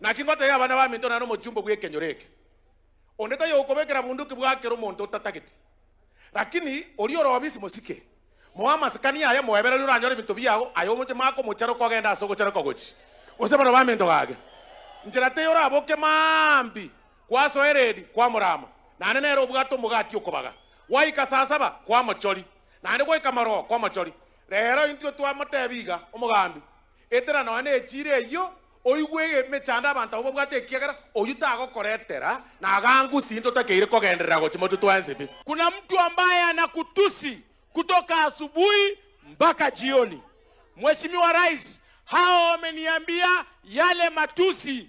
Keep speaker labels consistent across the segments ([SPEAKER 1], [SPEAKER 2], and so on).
[SPEAKER 1] Na kingote ya bana baminto na no mujumbo gwe kenyoreke. Ondeta yo kobekera bunduki bwakero muntu tatakiti. Lakini olioro wabisi musike. Moama sikani aya moebera luranyore bintu byago ayo mute mako mucharo kogenda asogo charo kogochi. Osebana baminto gage. Njirate yora aboke mambi. Kwaso eredi kwa murama. Na nero bwato mugati yokobaga. Waika sasaba kwa mochori. Na ande kwa kamaro kwa mochori. Rero intio twa motebiga omugambi. Etera no ane chire yo oyigwe mechanda abantu abo bwate kiagara oyuta agokoretera na agangu sinto takeire kogenderera gochi motu twansebi.
[SPEAKER 2] Kuna mtu ambaye anakutusi kutoka asubuhi mpaka jioni. Mheshimiwa Rais, hao wameniambia yale matusi,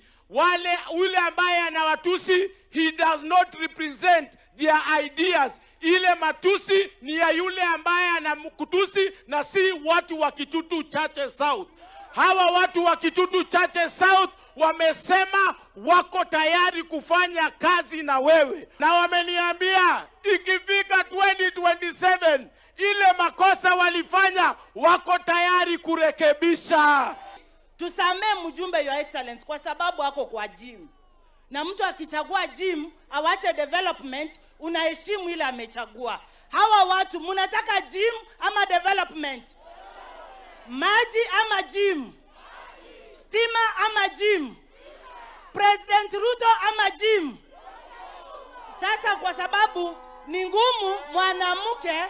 [SPEAKER 2] ule ambaye anawatusi, he does not represent their ideas. Ile matusi ni ya yule ambaye anakutusi na si watu wa Kitutu Chache South. Hawa watu wa Kitutu Chache South wamesema wako tayari kufanya kazi na wewe. Na wameniambia ikifika 2027 ile makosa walifanya wako tayari kurekebisha.
[SPEAKER 3] Tusamee mjumbe Your Excellence kwa sababu wako kwa gym. Na mtu akichagua gym, awache development, unaheshimu ile amechagua. Hawa watu mnataka gym ama development? Maji ama gym? Stima ama gym? President Ruto ama gym? Sasa kwa sababu ni ngumu mwanamke,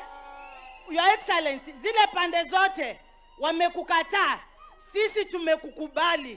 [SPEAKER 3] Your Excellency, zile pande zote wamekukataa, sisi tumekukubali.